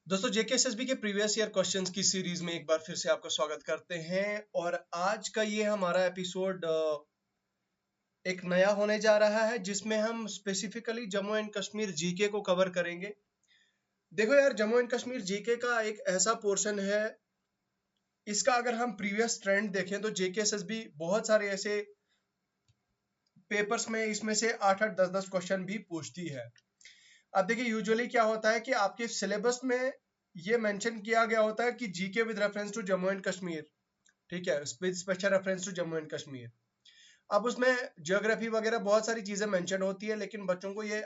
दोस्तों जेकेएसएसबी के previous year questions की सीरीज में एक बार फिर से आपका स्वागत करते हैं और आज का ये हमारा एपिसोड एक नया होने जा रहा है जिसमें हम specifically Jammu and Kashmir GK को कवर करेंगे। देखो यार, जम्मू एंड कश्मीर जीके का एक ऐसा पोर्शन है, इसका अगर हम प्रीवियस ट्रेंड देखें तो जेकेएसएसबी बहुत सारे ऐसे पेपर्स में इसमें से 8-8 10-10 क्वेश्चन भी पूछती है। अब देखिए यूजुअली क्या होता है कि आपके सिलेबस में ये मेंशन किया गया होता है कि GK with reference to Jammu and Kashmir, ठीक है, with special reference to Jammu and Kashmir. अब उसमें ज्योग्राफी वगैरह बहुत सारी चीजें मेंशन होती है, लेकिन बच्चों को ये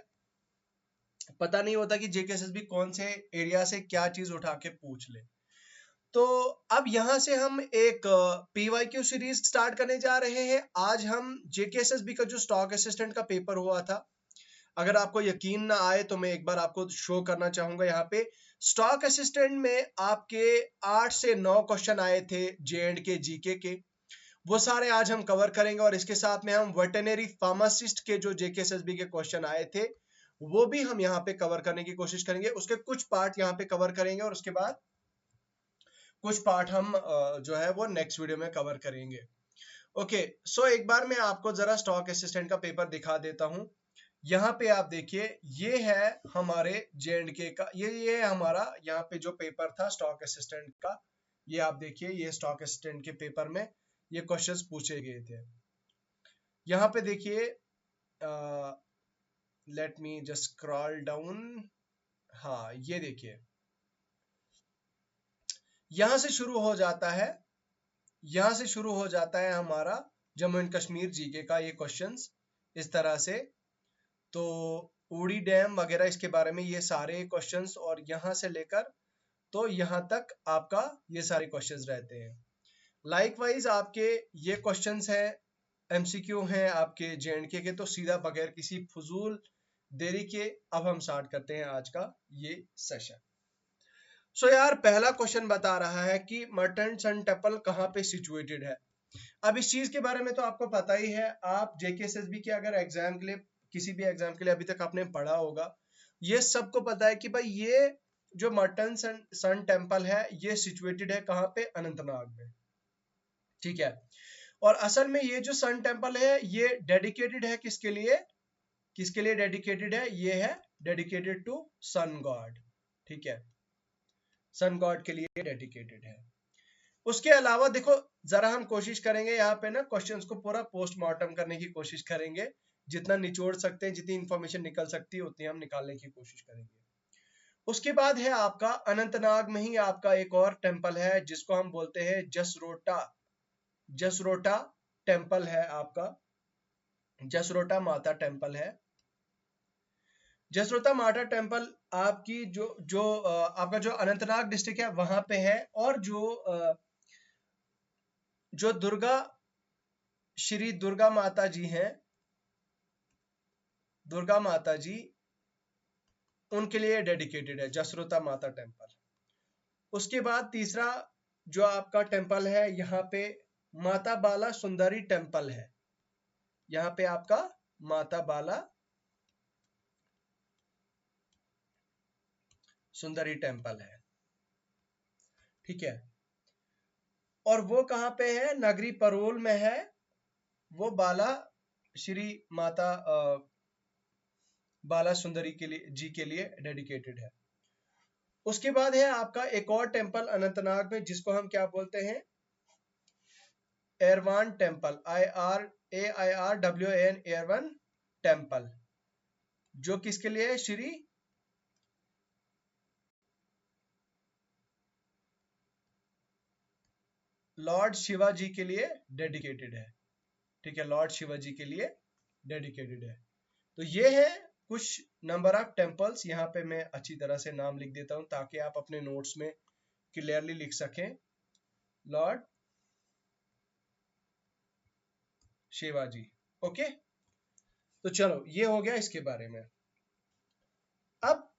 पता नहीं होता कि जेकेएसएसबी कौन से एरिया से क्या चीज उठा के पूछ ले। तो अब यहां से हम एक पीवाईक्यू सीरीज स्टार्ट करने जा रहे हैं। आज हम जेकेएसएसबी का जो स्टॉक असिस्टेंट का पेपर हुआ था, अगर आपको यकीन ना आए तो मैं एक बार आपको शो करना चाहूंगा। यहाँ पे स्टॉक असिस्टेंट में आपके 8 से 9 क्वेश्चन आए थे J&K जीके के, वो सारे आज हम कवर करेंगे। और इसके साथ में हम वेटरनरी फार्मासिस्ट के जो जेकेएसएसबी के क्वेश्चन आए थे वो भी हम यहाँ पे कवर करने की कोशिश करेंगे। उसके कुछ पार्ट यहाँ पे कवर करेंगे और उसके बाद कुछ पार्ट हम जो है वो नेक्स्ट वीडियो में कवर करेंगे। ओके, सो एक बार मैं आपको जरा स्टॉक असिस्टेंट का पेपर दिखा देता हूं। यहाँ पे आप देखिए, ये है हमारे J&K का, ये हमारा यहाँ पे जो पेपर था स्टॉक असिस्टेंट का। ये आप देखिए, ये स्टॉक असिस्टेंट के पेपर में ये क्वेश्चंस पूछे गए थे। यहाँ पे देखिए, late me just scroll down. हाँ, ये देखिए, यहां से शुरू हो जाता है, यहां से शुरू हो जाता है हमारा जम्मू एंड कश्मीर जीके का ये क्वेश्चंस इस तरह से। तो उड़ी डैम वगैरह इसके बारे में ये सारे क्वेश्चंस, और यहाँ से लेकर तो यहाँ तक आपका ये सारे क्वेश्चंस रहते हैं। लाइकवाइज आपके ये क्वेश्चंस हैं, एमसीक्यू हैं आपके J&K के। तो सीधा बगैर किसी फजूल देरी के अब हम स्टार्ट करते हैं आज का ये सेशन। सो यार, पहला क्वेश्चन बता रहा है कि मर्टेंट सन टेम्पल कहाँ पे सिचुएटेड है। अब इस चीज के बारे में तो आपको पता ही है, आप जेकेएसएसबी के अगर एग्जाम के लिए, किसी भी एग्जाम के लिए अभी तक आपने पढ़ा होगा, ये सबको पता है कि भाई ये जो मर्टन सन टेम्पल है ये सिचुएटेड है कहाँ पे, अनंतनाग में, ठीक है। और असल में ये जो सन टेम्पल है ये डेडिकेटेड है किसके लिए, किसके लिए डेडिकेटेड है, ये है डेडिकेटेड टू सन गॉड, ठीक है, सन गॉड के लिए डेडिकेटेड है। उसके अलावा देखो, जरा हम कोशिश करेंगे यहाँ पे ना क्वेश्चंस को पूरा पोस्टमार्टम करने की कोशिश करेंगे, जितना निचोड़ सकते हैं, जितनी इंफॉर्मेशन निकल सकती है उतनी हम निकालने की कोशिश करेंगे। उसके बाद है आपका अनंतनाग में ही आपका एक और टेम्पल है जिसको हम बोलते हैं जसरोटा, जसरोटा टेम्पल है आपका, जसरोटा माता टेम्पल है। जसरोटा माता टेम्पल आपकी जो आपका जो अनंतनाग डिस्ट्रिक्ट है वहां पे है। और जो दुर्गा, श्री दुर्गा माता जी हैं, दुर्गा माता जी, उनके लिए डेडिकेटेड है जसरोटा माता टेम्पल। उसके बाद तीसरा जो आपका टेम्पल है यहाँ पे माता बाला सुंदरी टेम्पल है। यहाँ पे आपका माता बाला सुंदरी टेम्पल है, ठीक है। और वो कहाँ पे है, नगरी परोल में है। वो बाला श्री माता बाला सुंदरी के लिए जी के लिए डेडिकेटेड है। उसके बाद है आपका एक और टेम्पल अनंतनाग में जिसको हम क्या बोलते हैं, एरवान टेम्पल, AIRWAN, एरवन टेम्पल, जो किसके लिए, श्री लॉर्ड शिवाजी के लिए डेडिकेटेड है, ठीक है, लॉर्ड शिवाजी के लिए डेडिकेटेड है। तो ये है कुछ नंबर ऑफ टेम्पल्स। यहाँ पे मैं अच्छी तरह से नाम लिख देता हूं ताकि आप अपने नोट्स में क्लियरली लिख सकें, लॉर्ड शिवाजी। ओके, तो चलो ये हो गया इसके बारे में। अब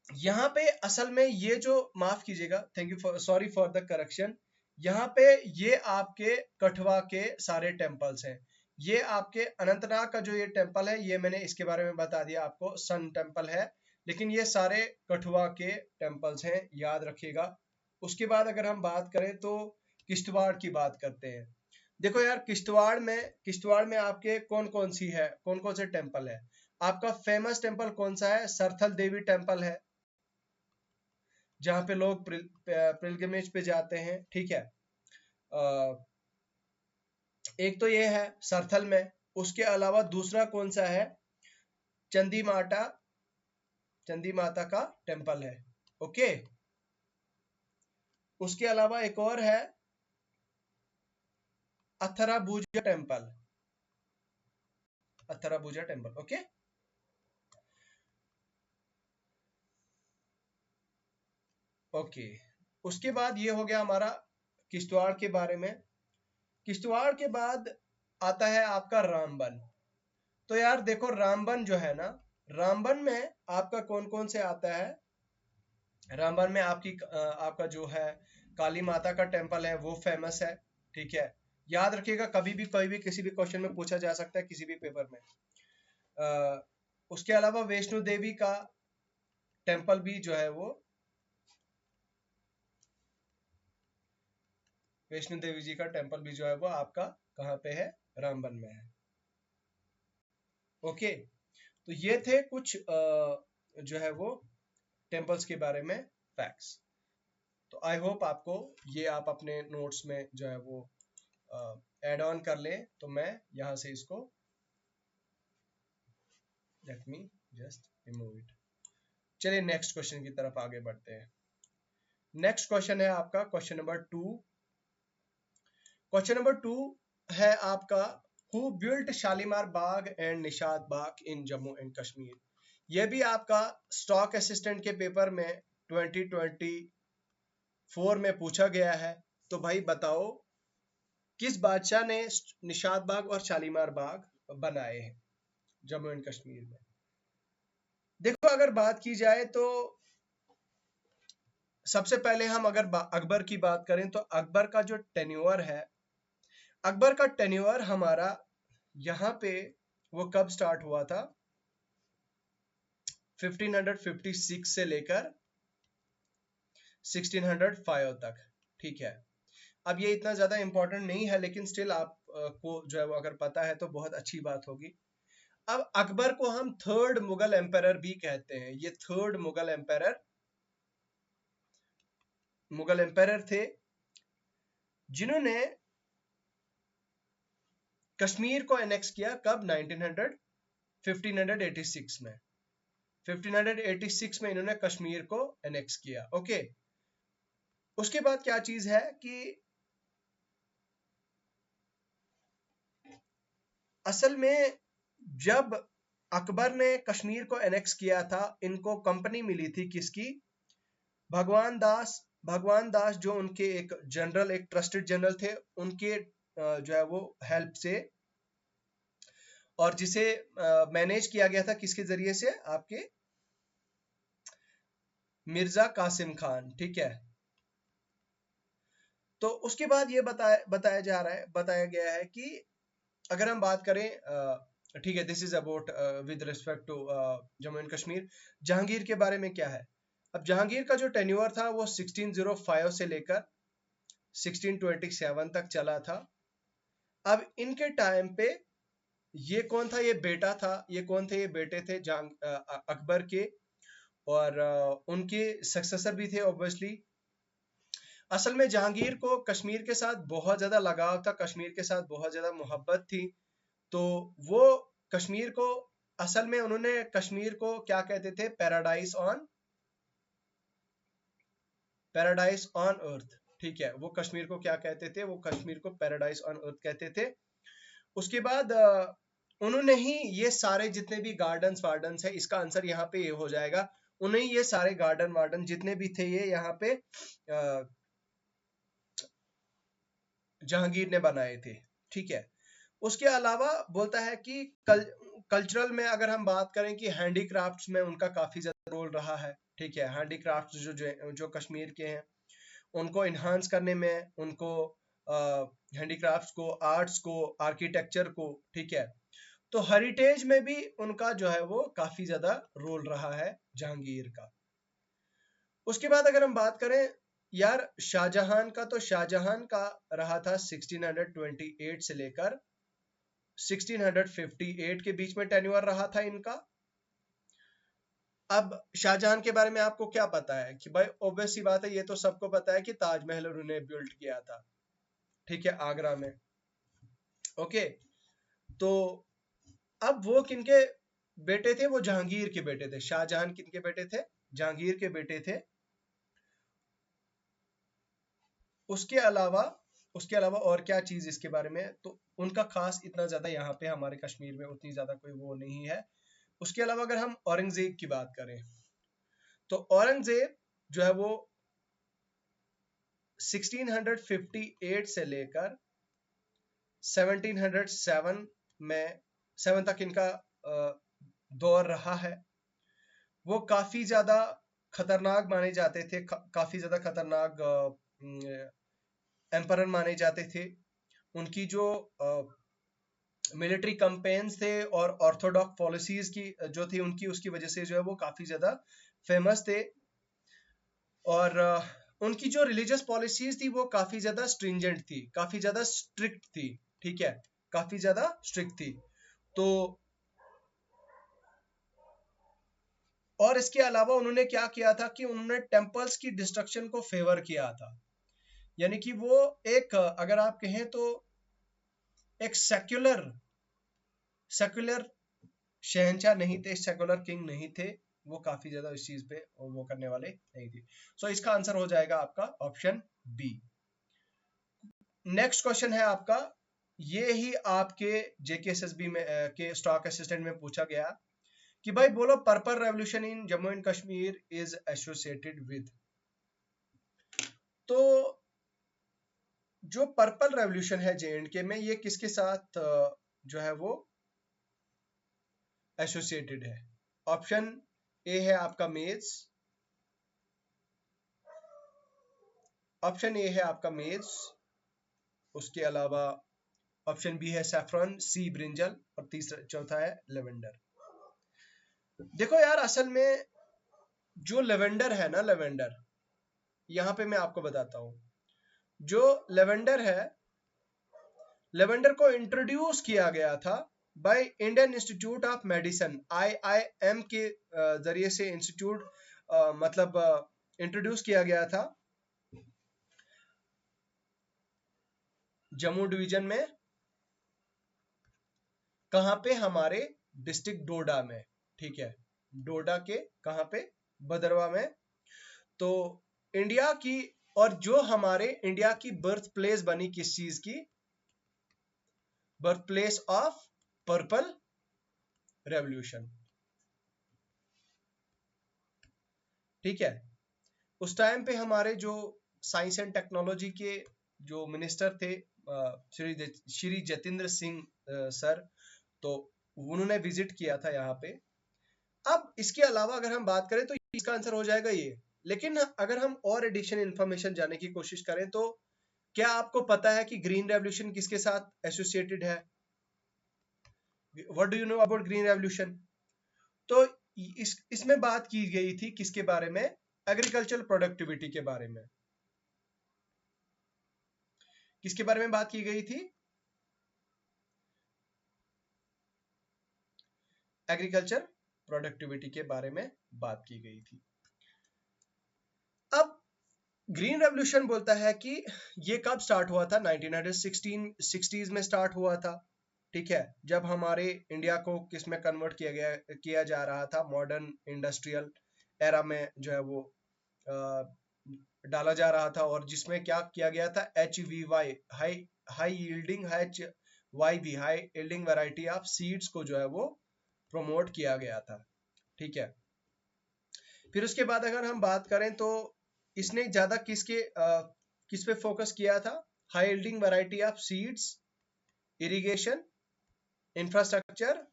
यहाँ पे असल में ये जो, माफ कीजिएगा, thank you for, sorry for the correction, यहाँ पे ये आपके कठवा के सारे टेम्पल्स हैं। ये आपके अनंतनाग का जो ये टेम्पल है ये मैंने इसके बारे में बता दिया आपको, सन टेम्पल है लेकिन ये सारे कठुआ के टेम्पल्स हैं, याद रखिएगा। उसके बाद अगर हम बात करें तो किश्तवाड़ की बात करते हैं। देखो यार, किश्तवाड़ में आपके कौन कौन सी है, कौन कौन से टेम्पल है। आपका फेमस टेम्पल कौन सा है? सरथल देवी टेम्पल है, जहाँ पे लोग पिलग्रिमेज पे जाते हैं, ठीक है। एक तो ये है सरथल में। उसके अलावा दूसरा कौन सा है? चंदी माता का टेम्पल है, ओके। उसके अलावा एक और है अथराभुजा टेम्पल, ओके। ओके, उसके बाद ये हो गया हमारा किश्तवाड़ के बारे में। किश्तवाड़ के बाद आता है आपका रामबन। तो यार देखो, रामबन जो है ना, रामबन में आपका कौन कौन से आता है? रामबन में आपका जो है काली माता का टेम्पल है, वो फेमस है, ठीक है। याद रखिएगा, कभी भी कोई भी किसी भी क्वेश्चन में पूछा जा सकता है, किसी भी पेपर में। उसके अलावा वैष्णो देवी का टेम्पल भी जो है वो, वैष्णो देवी जी का टेम्पल भी जो है वो आपका कहाँ पे है? रामबन में है, ओके। तो ये थे कुछ जो है वो टेम्पल्स के बारे में फैक्ट्स। तो आई होप आपको ये आप अपने नोट्स में जो है वो ऐड ऑन कर लें। तो मैं यहाँ से इसको, late me just remove it. चलिए नेक्स्ट क्वेश्चन की तरफ आगे बढ़ते हैं। नेक्स्ट क्वेश्चन है आपका क्वेश्चन नंबर 2। क्वेश्चन नंबर 2 है आपका, who built Shalimar Bagh and Nishat Bagh in Jammu and Kashmir. यह भी आपका स्टॉक असिस्टेंट के पेपर में 2024 में पूछा गया है। तो भाई बताओ, किस बादशाह ने निशात बाग और शालीमार बाग बनाए हैं जम्मू एंड कश्मीर में? देखो, अगर बात की जाए तो सबसे पहले हम अगर अकबर की बात करें तो अकबर का जो टेन्योर है, अकबर का टेन्योर हमारा यहाँ पे वो कब स्टार्ट हुआ था? 1556 से लेकर 1605 तक, ठीक है। अब ये इतना ज्यादा इंपॉर्टेंट नहीं है, लेकिन स्टिल आप को जो है वो अगर पता है तो बहुत अच्छी बात होगी। अब अकबर को हम थर्ड मुगल एम्पायर भी कहते हैं। ये थर्ड मुगल एम्पायर थे, जिन्होंने कश्मीर को एनेक्स किया। कब? 1586 में। 1586 में इन्होंने कश्मीर को एनेक्स किया, ओके। उसके बाद क्या चीज है कि असल में जब अकबर ने कश्मीर को एनेक्स किया था, इनको कंपनी मिली थी किसकी? भगवान दास जो उनके एक जनरल, एक ट्रस्टेड जनरल थे, उनके जो है वो हेल्प से, और जिसे मैनेज किया गया था किसके जरिए से? आपके मिर्जा कासिम खान, ठीक है। तो उसके बाद ये बताया गया है कि अगर हम बात करें, ठीक है, this is about with respect to Jammu and Kashmir. Jahangir के बारे में क्या है? अब जहांगीर का जो टेन्योर था वो 1605 से लेकर 1627 तक चला था। अब इनके टाइम पे ये कौन था? ये बेटा था। ये कौन थे? ये बेटे थे अकबर के, और उनके सक्सेसर भी थे ऑब्वियसली। असल में जहांगीर को कश्मीर के साथ बहुत ज्यादा लगाव था, कश्मीर के साथ बहुत ज्यादा मोहब्बत थी। तो वो कश्मीर को, असल में उन्होंने कश्मीर को क्या कहते थे? पैराडाइज ऑन अर्थ, ठीक है। वो कश्मीर को क्या कहते थे? वो कश्मीर को पैराडाइज ऑन अर्थ कहते थे। उसके बाद उन्होंने ही ये सारे जितने भी गार्डन्स वार्डन्स है, इसका आंसर यहाँ पे ये हो जाएगा, उन्हें ये सारे गार्डन वार्डन जितने भी थे ये यहाँ पे जहांगीर ने बनाए थे, ठीक है। उसके अलावा बोलता है कि कल्चरल में अगर हम बात करें कि हैंडीक्राफ्ट्स में उनका काफी ज्यादा रोल रहा है, ठीक है। हैंडीक्राफ्ट्स जो कश्मीर के हैं, उनको इन्हांस करने में, उनको हैंडीक्राफ्ट्स को, आर्ट्स को, आर्किटेक्चर को, ठीक है, तो हेरिटेज में भी उनका जो है वो काफी ज्यादा रोल रहा है जहांगीर का। उसके बाद अगर हम बात करें यार शाहजहां का, तो शाहजहां का रहा था 1628 से लेकर 1658 के बीच में टेन्योर रहा था इनका। अब शाहजहां के बारे में आपको क्या पता है कि भाई ऑब्वियस सी बात है, ये तो सबको पता है कि ताजमहल उन्होंने बिल्ड किया था, ठीक है, आगरा में। ओके, तो अब वो किनके बेटे थे? वो जहांगीर के बेटे थे। शाहजहां किनके बेटे थे? जहांगीर के बेटे थे। उसके अलावा और क्या चीज इसके बारे में, तो उनका खास इतना ज्यादा यहाँ पे हमारे कश्मीर में उतनी ज्यादा कोई वो नहीं है। उसके अलावा अगर हम औरंगजेब की बात करें, तो औरंगजेब जो है वो 1658 से लेकर 1707 में 7 तक इनका दौर रहा है। वो काफी ज्यादा खतरनाक माने जाते थे, काफी ज्यादा खतरनाक एम्परर माने जाते थे। उनकी जो मिलिट्री कैंपेन्स थे और ऑर्थोडॉक्स पॉलिसीज की जो थी उनकी, उसकी वजह से जो है वो काफी ज्यादा फेमस थे। और उनकी जो रिलीजियस पॉलिसीज थी वो काफी ज्यादा स्ट्रिंजेंट थी, काफी ज्यादा स्ट्रिक्ट थी, ठीक है, काफी ज्यादा स्ट्रिक्ट थी। तो और इसके अलावा उन्होंने क्या किया था कि उन्होंने टेम्पल्स की डिस्ट्रक्शन को फेवर किया था। यानी कि वो एक, अगर आप कहें तो एक सेक्युलर शहंशाह नहीं थे, सेकुलर किंग नहीं थे। वो काफी ज्यादा इस चीज पे वो करने वाले नहीं थे। सो इसका आंसर हो जाएगा आपका ऑप्शन बी। नेक्स्ट क्वेश्चन है आपका, ये ही आपके जेकेएसएसबी में के स्टॉक असिस्टेंट में पूछा गया कि भाई बोलो purple revolution in Jammu and Kashmir is associated with. तो जो पर्पल रेवोल्यूशन है जेएंडके में, ये किसके साथ जो है वो एसोसिएटेड है? ऑप्शन ए है आपका मेज, ऑप्शन ए है आपका मेज, उसके अलावा ऑप्शन बी है सैफरन, सी ब्रिंजल, और तीसरा चौथा है लेवेंडर। देखो यार, असल में जो लेवेंडर है ना, लेवेंडर, यहां पे मैं आपको बताता हूं, जो लेवेंडर है, लेवेंडर को इंट्रोड्यूस किया गया था by Indian institute of medicine, IIM के जरिए से इंस्टीट्यूट मतलब इंट्रोड्यूस किया गया था जम्मू डिवीजन में। कहां पे? हमारे डिस्ट्रिक्ट डोडा में, ठीक है, डोडा के कहां पे? भदरवा में। तो इंडिया की, और जो हमारे इंडिया की बर्थ प्लेस बनी किस चीज की? Birth place of purple revolution, ठीक है। उस टाइम पे हमारे जो साइंस एंड टेक्नोलॉजी के जो मिनिस्टर थे श्री जतेंद्र सिंह सर, तो उन्होंने विजिट किया था यहाँ पे। अब इसके अलावा अगर हम बात करें तो इसका आंसर हो जाएगा ये। लेकिन अगर हम और एडिशनल इंफॉर्मेशन जानने की कोशिश करें, तो क्या आपको पता है कि ग्रीन रेवोल्यूशन किसके साथ एसोसिएटेड है? What do you know about green revolution? तो इसमें बात की गई थी किसके बारे में? एग्रीकल्चरल प्रोडक्टिविटी के बारे में। किसके बारे में बात की गई थी? एग्रीकल्चर प्रोडक्टिविटी के बारे में बात की गई थी। अब ग्रीन रेवोल्यूशन बोलता है कि ये कब स्टार्ट हुआ था? 1960s में स्टार्ट हुआ था, ठीक है, जब हमारे इंडिया को किस में कन्वर्ट किया जा रहा था? मॉडर्न इंडस्ट्रियल एरा में जो है वो डाला जा रहा था, और जिसमें क्या किया गया था? HVY, high yielding, HYV, high yielding variety of seeds को जो है वो प्रमोट किया गया था, ठीक है। फिर उसके बाद अगर हम बात करें तो इसने ज्यादा किस पे फोकस किया था? High yielding variety of seeds, irrigation, infrastructure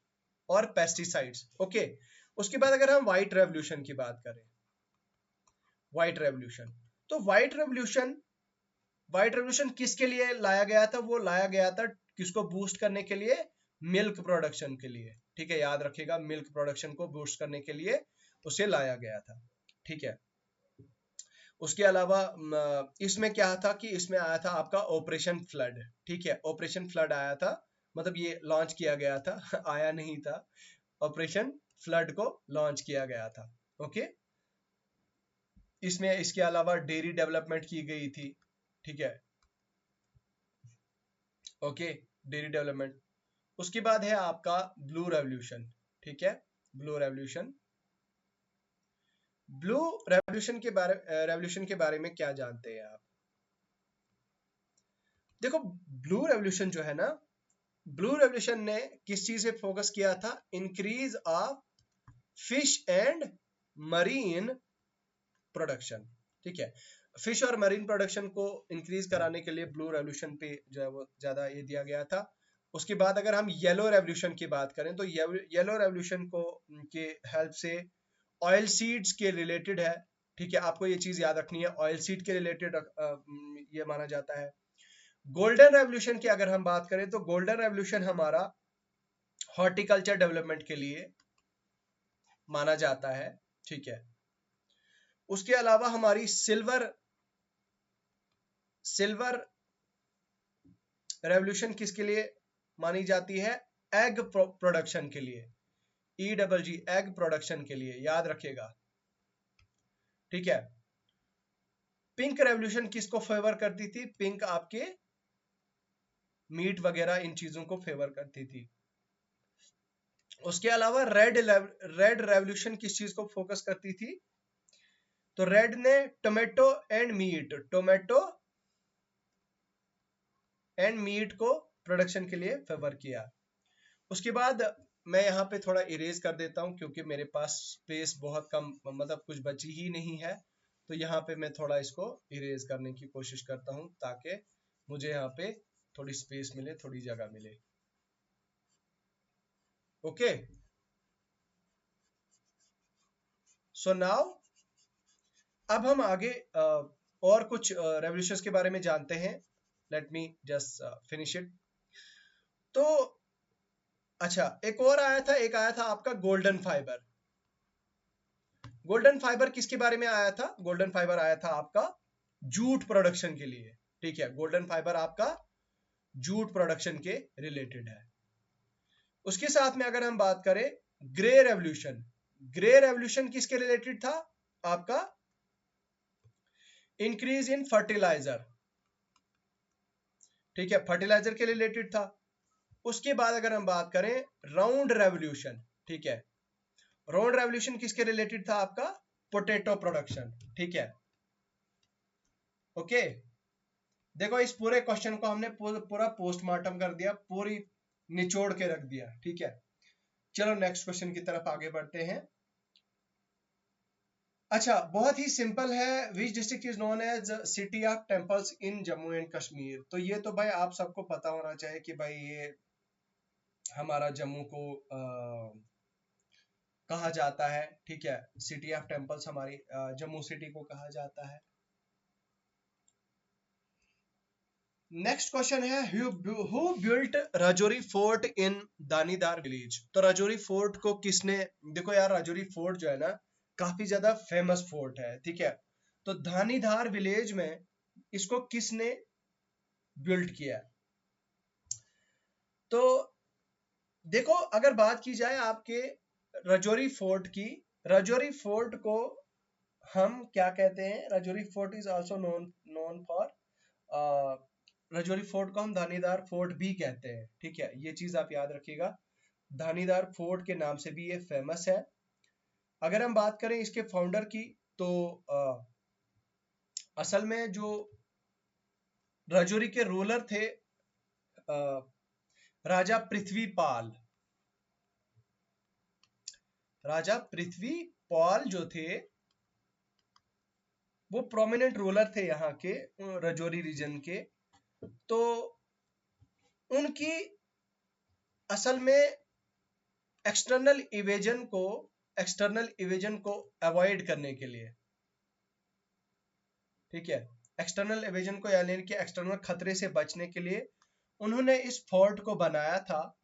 और पेस्टिसाइड्स, ओके। उसके बाद अगर हम व्हाइट रेवोल्यूशन की बात करें, व्हाइट रेवोल्यूशन, तो व्हाइट रेवोल्यूशन किसके लिए लाया गया था? वो लाया गया था किसको बूस्ट करने के लिए? मिल्क प्रोडक्शन के लिए, ठीक है, याद रखिएगा, मिल्क प्रोडक्शन को बूस्ट करने के लिए उसे लाया गया था, ठीक है। उसके अलावा इसमें क्या था कि इसमें आया था आपका ऑपरेशन फ्लड, ठीक है, ऑपरेशन फ्लड आया था, मतलब ये लॉन्च किया गया था आया नहीं था, ऑपरेशन फ्लड को लॉन्च किया गया था, ओके। इसमें इसके अलावा डेयरी डेवलपमेंट की गई थी, ठीक है, ओके, डेयरी डेवलपमेंट। उसके बाद है आपका ब्लू रेवोल्यूशन, ठीक है, ब्लू रेवोल्यूशन। ब्लू रेवोल्यूशन के बारे में क्या जानते हैं आप? देखो, ब्लू रेवोल्यूशन जो है ना, ब्लू रेवोल्यूशन ने किस चीज से फोकस किया था? Increase of fish and marine production, ठीक है, फिश और मरीन प्रोडक्शन को इंक्रीज कराने के लिए ब्लू रेवोल्यूशन पे जो है वो ज्यादा ये दिया गया था। उसके बाद अगर हम येलो रेवोल्यूशन की बात करें तो येलो रेवोल्यूशन को के हेल्प से ऑयल सीड्स के रिलेटेड है, ठीक है, आपको ये चीज याद रखनी है, ऑयल सीड के रिलेटेड ये माना जाता है। गोल्डन रेवोल्यूशन की अगर हम बात करें तो गोल्डन रेवोल्यूशन हमारा हॉर्टिकल्चर डेवलपमेंट के लिए माना जाता है, ठीक है। उसके अलावा हमारी सिल्वर रेवोल्यूशन किसके लिए मानी जाती है? एग प्रोडक्शन के लिए, EGG, एग प्रोडक्शन के लिए, याद रखिएगा, ठीक है। पिंक रेवोल्यूशन किसको फेवर करती थी? पिंक आपके मीट वगैरह इन चीजों को फेवर करती थी। उसके अलावा रेड रेवोल्यूशन किस चीज को फोकस करती थी? तो रेड ने टोमेटो एंड मीट को प्रोडक्शन के लिए फेवर किया। उसके बाद मैं यहाँ पे थोड़ा इरेज कर देता हूँ क्योंकि मेरे पास स्पेस बहुत कम, मतलब कुछ बची ही नहीं है, तो यहाँ पे मैं थोड़ा इसको इरेज करने की कोशिश करता हूँ ताकि मुझे यहाँ पे थोड़ी स्पेस मिले, थोड़ी जगह मिले, ओके। सो नाउ अब हम आगे और कुछ रेवोल्यूशंस के बारे में जानते हैं। Late me just finish it. तो अच्छा, एक आया था आपका गोल्डन फाइबर। गोल्डन फाइबर किसके बारे में आया था? गोल्डन फाइबर आया था आपका जूट प्रोडक्शन के लिए, ठीक है, गोल्डन फाइबर आपका जूट प्रोडक्शन के रिलेटेड है। उसके साथ में अगर हम बात करें ग्रे रेवोल्यूशन किसके रिलेटेड था? आपका इंक्रीज इन फर्टिलाइजर, ठीक है, फर्टिलाइजर के रिलेटेड था। उसके बाद अगर हम बात करें राउंड रेवोल्यूशन, ठीक है, राउंड रेवोल्यूशन किसके रिलेटेड था? आपका पोटैटो प्रोडक्शन, ठीक है, ओके। देखो, इस पूरे क्वेश्चन को हमने पूरा पोस्टमार्टम कर दिया, पूरी निचोड़ के रख दिया, ठीक है। चलो नेक्स्ट क्वेश्चन की तरफ आगे बढ़ते हैं। अच्छा, बहुत ही सिंपल है, which district is known as city of temples in Jammu and Kashmir? तो ये तो भाई आप सबको पता होना चाहिए कि भाई ये हमारा जम्मू को कहा जाता है, ठीक है, सिटी ऑफ टेम्पल्स हमारी जम्मू सिटी को कहा जाता है। नेक्स्ट क्वेश्चन है, who built Rajouri fort in Danidar village? तो राजौरी फोर्ट को किसने, देखो यार, राजौरी फोर्ट जो है ना काफी ज्यादा फेमस फोर्ट है, ठीक है, तो धानीधार विलेज में इसको किसने बिल्ट किया? तो देखो, अगर बात की जाए आपके राजौरी फोर्ट की, राजौरी फोर्ट को हम क्या कहते हैं? Rajouri fort is also known for, Rajouri fort को हम धानीदार फोर्ट भी कहते हैं, ठीक है, ये चीज आप याद रखिएगा, धानीदार फोर्ट के नाम से भी ये फेमस है। अगर हम बात करें इसके फाउंडर की तो असल में जो राजौरी के रूलर थे राजा पृथ्वीपाल, राजा पृथ्वीपाल जो थे वो प्रोमिनेंट रूलर थे यहाँ के राजौरी रीजन के। तो उनकी असल में एक्सटर्नल इवेजन को अवॉइड करने के लिए, ठीक है, एक्सटर्नल इवेजन को यानी कि एक्सटर्नल खतरे से बचने के लिए उन्होंने इस फोर्ट को बनाया था,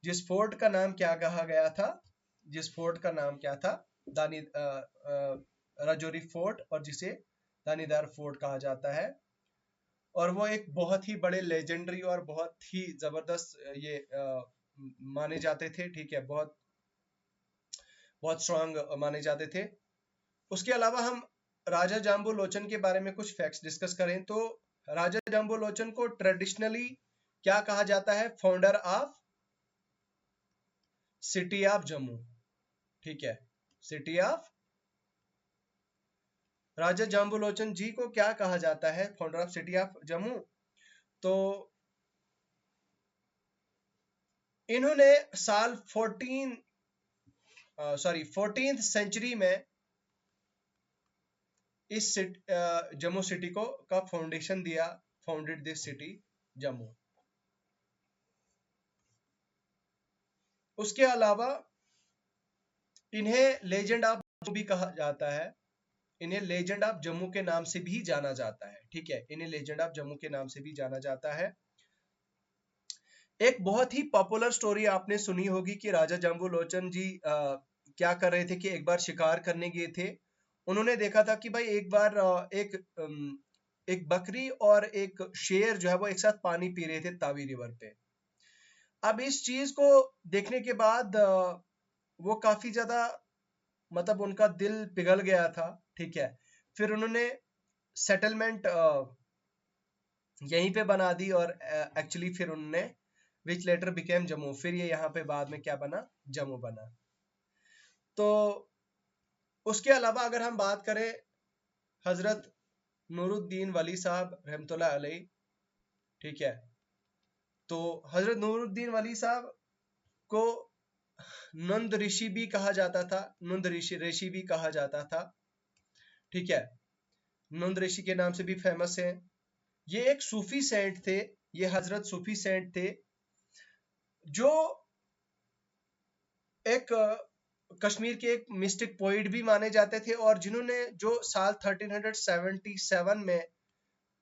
जिस फोर्ट का नाम क्या कहा गया था, जिस फोर्ट का नाम क्या था, दानी राजौरी फोर्ट, और जिसे दानीदार फोर्ट कहा जाता है। और वो एक बहुत ही बड़े लेजेंडरी और बहुत ही जबरदस्त ये माने जाते थे, ठीक है, बहुत बहुत स्ट्रांग माने जाते थे। उसके अलावा हम राजा जाम्बू लोचन के बारे में कुछ फैक्ट्स डिस्कस करें तो राजा जाम्बू लोचन को ट्रेडिशनली क्या कहा जाता है, founder of city of Jammu, ठीक है, सिटी ऑफ, राजा जाम्बू लोचन जी को क्या कहा जाता है, founder of city of Jammu. तो इन्होंने साल 14th सेंचुरी में इस जम्मू सिटी को का फाउंडेशन दिया, फाउंडेड दिस सिटी जम्मू। उसके अलावा इन्हें लेजेंड ऑफ जम्मू भी कहा जाता है, इन्हें लेजेंड ऑफ जम्मू के नाम से भी जाना जाता है, ठीक है, इन्हें लेजेंड ऑफ जम्मू के नाम से भी जाना जाता है। एक बहुत ही पॉपुलर स्टोरी आपने सुनी होगी कि राजा जाम्बू लोचन जी क्या कर रहे थे कि एक बार शिकार करने गए थे। उन्होंने देखा था कि भाई एक बार एक बकरी और एक शेर जो है वो एक साथ पानी पी रहे थे तावी रिवर पे। अब इस चीज को देखने के बाद वो काफी ज्यादा, मतलब उनका दिल पिघल गया था, ठीक है। फिर उन्होंने सेटलमेंट यहीं पे बना दी और एक्चुअली फिर उन्होंने विच लेटर बिकेम जम्मू, फिर ये यहाँ पे बाद में क्या बना, जम्मू बना। तो उसके अलावा अगर हम बात करें हजरत नूरुद्दीन वली साहब रहमतुल्लाह अलैह, ठीक है, तो हजरत नूरुद्दीन वली साहब को नंद ऋषि भी कहा जाता था, नंद ऋषि भी कहा जाता था, ठीक है, नंद ऋषि के नाम से भी फेमस है। ये एक सूफी सेंट थे, ये हजरत सूफी सेंट थे जो एक कश्मीर के एक मिस्टिक पोइट भी माने जाते थे, और जिन्होंने जो साल 1377 में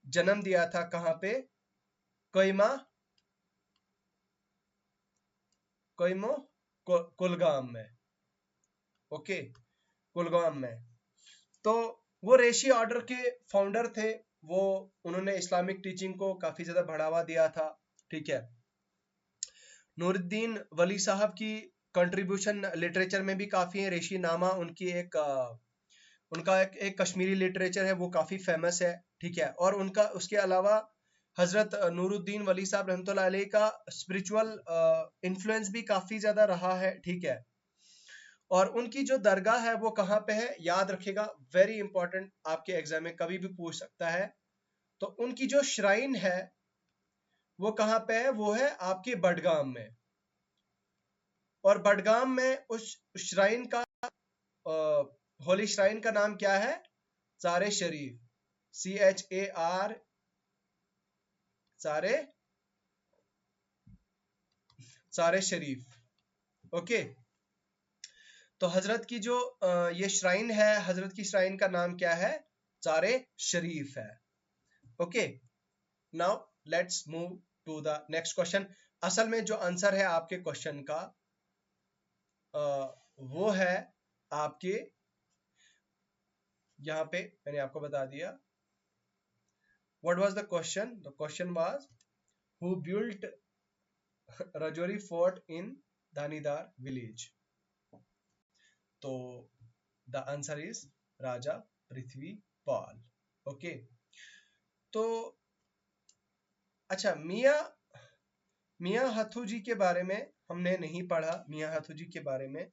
जन्म दिया था, कहां पे, कोइमा कोइमो कुलगाम में, ओके, कुलगाम में। तो वो रेशी ऑर्डर के फाउंडर थे, वो उन्होंने इस्लामिक टीचिंग को काफी ज्यादा बढ़ावा दिया था, ठीक है। नूरुद्दीन वली साहब की कंट्रीब्यूशन लिटरेचर में भी काफी है, रेशी नामा उनकी उनका एक कश्मीरी लिटरेचर है, वो काफी फेमस है, ठीक है। और उनका उसके अलावा हजरत नूरुद्दीन वली साहब रहमतुल्लाह अलैह का स्पिरिचुअल इन्फ्लुएंस भी काफी ज्यादा रहा है, ठीक है। और उनकी जो दरगाह है वो कहाँ पे है, याद रखेगा, वेरी इंपॉर्टेंट, आपके एग्जाम में कभी भी पूछ सकता है। तो उनकी जो श्राइन है वो कहाँ पे है, वो है आपके बडगाम में। और बडगाम में उस श्राइन का होली श्राइन का नाम क्या है, चारे शरीफ, CHAR, चारे शरीफ, ओके। तो हजरत की जो ये श्राइन है, हजरत की श्राइन का नाम क्या है, चारे शरीफ है, okay. Now let's move to the next question. असल में जो आंसर है आपके क्वेश्चन का वो है आपके यहां पे मैंने आपको बता दिया। What was the question, the question was who built Rajouri fort in Danidar village. तो the answer is Raja Prithvipal, okay. तो अच्छा, मियां हाथू जी के बारे में हमने नहीं पढ़ा, मियां हाथू जी के बारे में,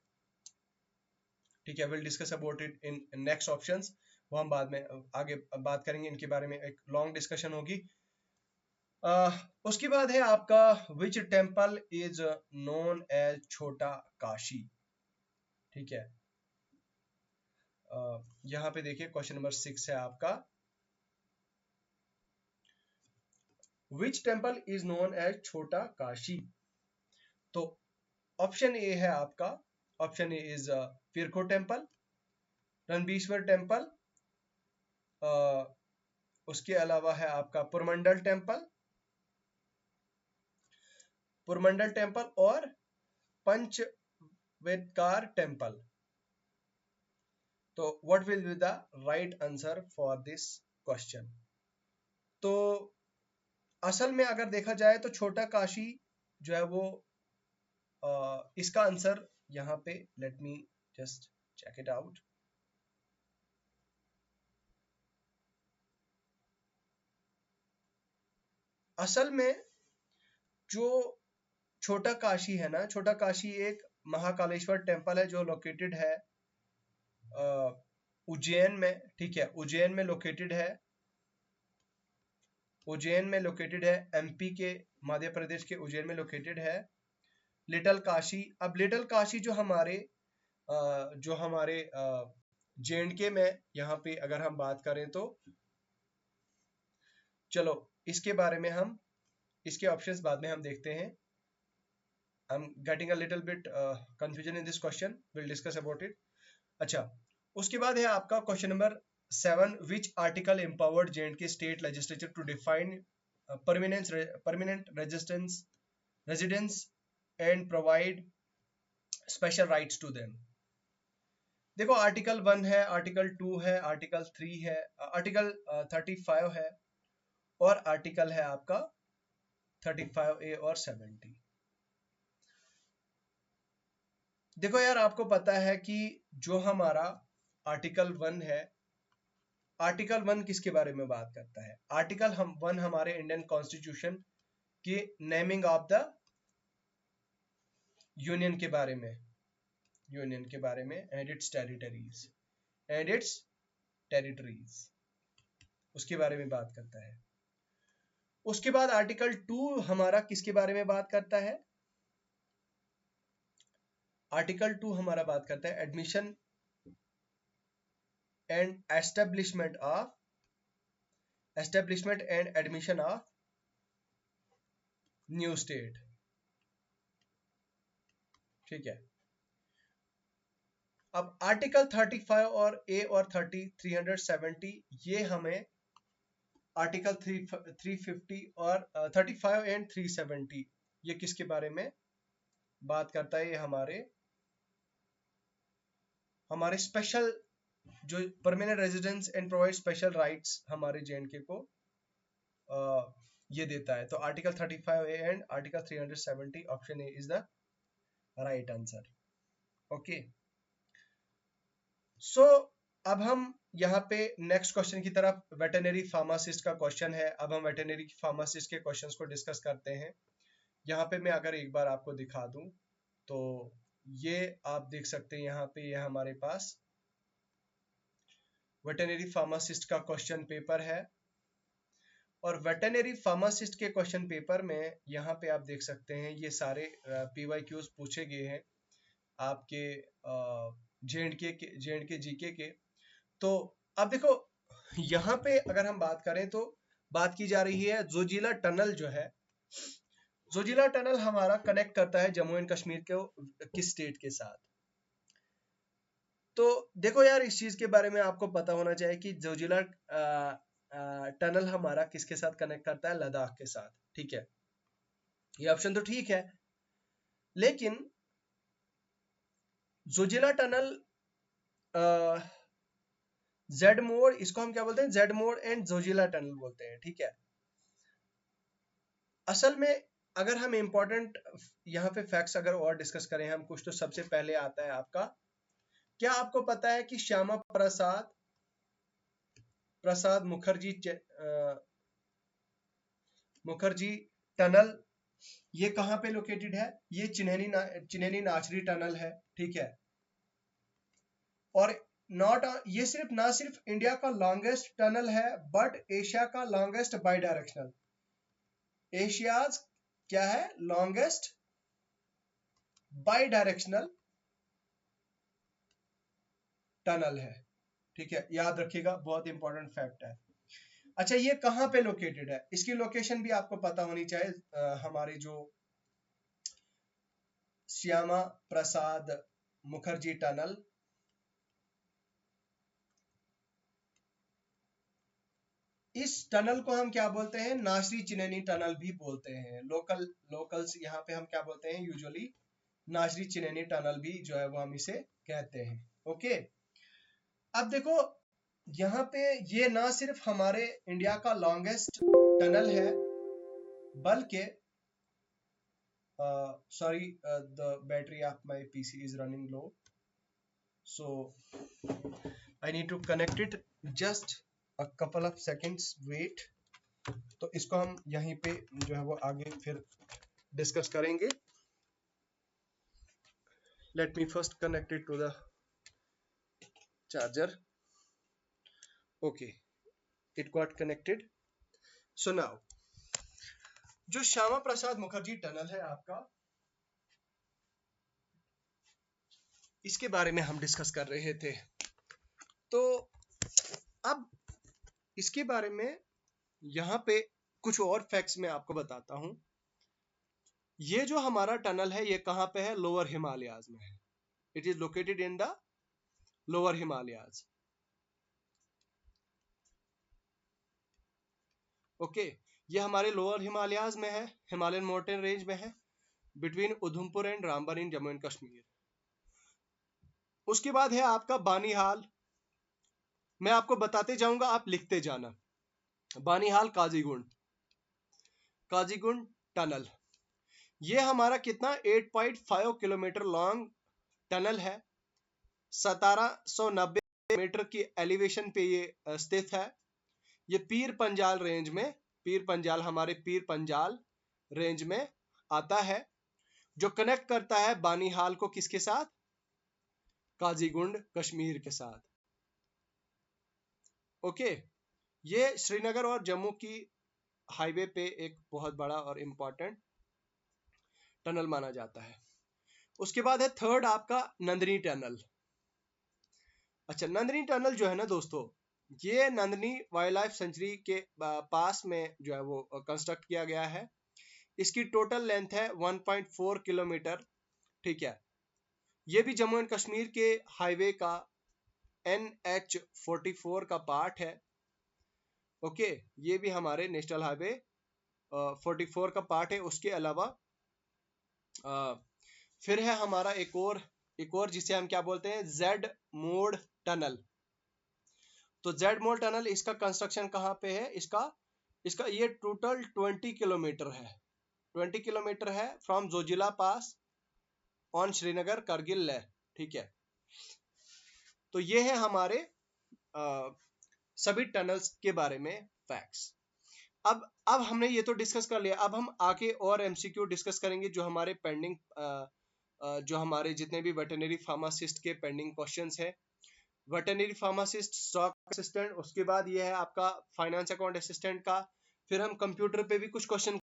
ठीक है, will discuss about it in next options, वो हम बाद में आगे बात करेंगे, इनके बारे में एक लॉन्ग डिस्कशन होगी। उसके बाद है आपका which temple is known as Chhota Kashi, ठीक है। यहां पे देखिए क्वेश्चन नंबर 6 है आपका, which temple is known as Chhota Kashi. तो ऑप्शन ए है आपका, ऑप्शन ए इज फिरको टेम्पल, रणबीश्वर टेम्पल, उसके अलावा है आपका पुरमंडल टेम्पल, और पंचवेदकार टेम्पल। तो what will be the right answer for this question? तो असल में अगर देखा जाए तो छोटा काशी जो है वो इसका आंसर यहाँ पे, let me just check it out. असल में जो छोटा काशी है ना, छोटा काशी एक महाकालेश्वर टेम्पल है जो लोकेटेड है उज्जैन में, ठीक है, उज्जैन में लोकेटेड है, उज्जैन में लोकेटेड है, एमपी के, मध्य प्रदेश के उज्जैन में लोकेटेड है लिटिल काशी। अब लिटिल काशी जो हमारे जे&के में यहाँ पे अगर हम बात करें तो चलो इसके बारे में हम, इसके ऑप्शंस बाद में हम देखते हैं। I'm getting a little bit confusion in this question. We'll discuss about it. अच्छा, उसके बाद है आपका question number 7, which article empowered J&K state legislature to define permanent residence and provide special rights to them? देखो article 1 है, article 2 है, article 3 है, article 35 है और आर्टिकल है आपका 35A और 70। देखो यार, आपको पता है कि जो हमारा आर्टिकल 1 है, आर्टिकल 1 किसके बारे में बात करता है? आर्टिकल 1 हमारे इंडियन कॉन्स्टिट्यूशन की नेमिंग ऑफ द यूनियन के बारे में, यूनियन के बारे में एंड इट्स टेरिटरीज, उसके बारे में बात करता है। उसके बाद आर्टिकल 2 हमारा किसके बारे में बात करता है? आर्टिकल 2 हमारा बात करता है admission and establishment and admission of new state, ठीक है। अब आर्टिकल 35 और ए और 370 ये हमें आर्टिकल 350 और 35 एंड 370 ये किसके बारे में बात करता है? ये हमारे स्पेशल जो permanent residence and provide special rights हमारे जे&के को ये देता है। तो article 35A and article 370 option A is the right answer. Okay, so अब हम यहाँ पे नेक्स्ट क्वेश्चन की तरफ, वेटरनरी फार्मासिस्ट का क्वेश्चन है। अब हम वेटरनरी फार्मासिस्ट के क्वेश्चंस को डिस्कस करते हैं। यहाँ पे मैं अगर एक बार आपको दिखा दूं तो ये आप देख सकते हैं, यहाँ पे ये हमारे पास वेटरनरी फार्मासिस्ट का क्वेश्चन पेपर है और वेटरनरी फार्मासिस्ट के क्वेश्चन पेपर में यहाँ पे आप देख सकते हैं ये सारे PYQs पूछे गए हैं आपके जे&के जीके के। तो अब देखो यहाँ पे अगर हम बात करें तो बात की जा रही है जोजिला टनल जो है, जोजिला टनल हमारा कनेक्ट करता है जम्मू एंड कश्मीर को किस स्टेट के साथ? तो देखो यार, इस चीज के बारे में आपको पता होना चाहिए कि जोजिला टनल हमारा किसके साथ कनेक्ट करता है? लद्दाख के साथ, ठीक है। ये ऑप्शन तो ठीक है, लेकिन जोजिला टनल जेड मोड़, इसको हम क्या बोलते हैं? जेड मोड़ एंड जोजिला टनल बोलते हैं, ठीक है। असल में अगर हम इंपॉर्टेंट यहाँ पे फैक्ट्स अगर और डिस्कस करें हम कुछ, तो सबसे पहले आता है आपका, क्या आपको पता है कि श्यामा प्रसाद मुखर्जी टनल ये कहाँ पे लोकेटेड है? ये चिन्हैनी नाचरी टनल है, ठीक है। और ये ना सिर्फ इंडिया का लॉन्गेस्ट टनल है बट एशिया का लॉन्गेस्ट बाई डायरेक्शनल, एशियाज क्या है? लॉन्गेस्ट बाई डायरेक्शनल टनल है, ठीक है। याद रखिएगा, बहुत इंपॉर्टेंट फैक्ट है। अच्छा, ये कहाँ पे लोकेटेड है? इसकी लोकेशन भी आपको पता होनी चाहिए। हमारे जो श्यामा प्रसाद मुखर्जी टनल, इस टनल को हम क्या बोलते हैं? नासरी चिन्हैनी टनल भी बोलते हैं। लोकल्स यहाँ पे हम क्या बोलते हैं यूजुअली? नाजरी चिनैनी टनल भी जो है वो हम इसे कहते हैं। ओके, अब देखो यहाँ पे ये ना सिर्फ हमारे इंडिया का लॉन्गेस्ट टनल है, बल्कि sorry, the battery of my PC is running low, so I need to connect it, just a couple of seconds wait। तो इसको हम यहीं पे जो है वो आगे फिर डिस्कस करेंगे। Let me first connect it to the charger। Okay, it got connected। So now जो श्यामा प्रसाद मुखर्जी टनल है आपका, इसके बारे में हम डिस्कस कर रहे थे। तो अब इसके बारे में यहाँ पे कुछ और फैक्ट्स मैं आपको बताता हूं। ये जो हमारा टनल है ये कहाँ पे है? लोअर हिमालयाज में है। It is located in the lower Himalayas. Okay, ये हमारे लोअर हिमालयाज में है, हिमालयन माउंटेन रेंज में है, between Udhampur and Ramban in Jammu and Kashmir. उसके बाद है आपका बानीहाल। मैं आपको बताते जाऊंगा, आप लिखते जाना। बानीहाल काजीगुंड टनल, ये हमारा कितना 8.5 किलोमीटर लॉन्ग टनल है। 1790 मीटर की एलिवेशन पे ये स्थित है। ये पीर पंजाल रेंज में, हमारे पीर पंजाल रेंज में आता है, जो कनेक्ट करता है बानीहाल को किसके साथ? काजीगुंड कश्मीर के साथ। ओके, ये श्रीनगर और जम्मू की हाईवे पे एक बहुत बड़ा और इंपॉर्टेंट टनल माना जाता है। उसके बाद है थर्ड आपका नंदनी टनल। अच्छा, नंदनी टनल जो है ना दोस्तों, ये नंदनी वाइल्ड लाइफ सेंचुरी के पास में जो है वो कंस्ट्रक्ट किया गया है। इसकी टोटल लेंथ है 1.4 किलोमीटर। ठीक है, ये भी जम्मू एंड कश्मीर के हाईवे का NH44 का पार्ट है। ओके, ये भी हमारे नेशनल हाईवे 44 का पार्ट है। उसके अलावा फिर है हमारा एक और जिसे हम क्या बोलते हैं? Z mode tunnel. तो जेड मोड टनल, इसका कंस्ट्रक्शन कहाँ पे है? इसका ये टोटल 20 किलोमीटर है। 20 किलोमीटर है from Zoji La pass on Srinagar Kargil Leh. ठीक है, तो ये है हमारे सभी टनल्स के बारे में फैक्ट्स। अब हमने ये तो डिस्कस कर लिया। अब हम आगे और MCQ डिस्कस करेंगे, जो हमारे पेंडिंग जो हमारे जितने भी वेटरनरी फार्मासिस्ट के पेंडिंग क्वेश्चंस है। वेटरनरी फार्मासिस्ट, स्टॉक असिस्टेंट, उसके बाद ये है आपका फाइनेंस अकाउंट असिस्टेंट का। फिर हम कंप्यूटर पे भी कुछ क्वेश्चन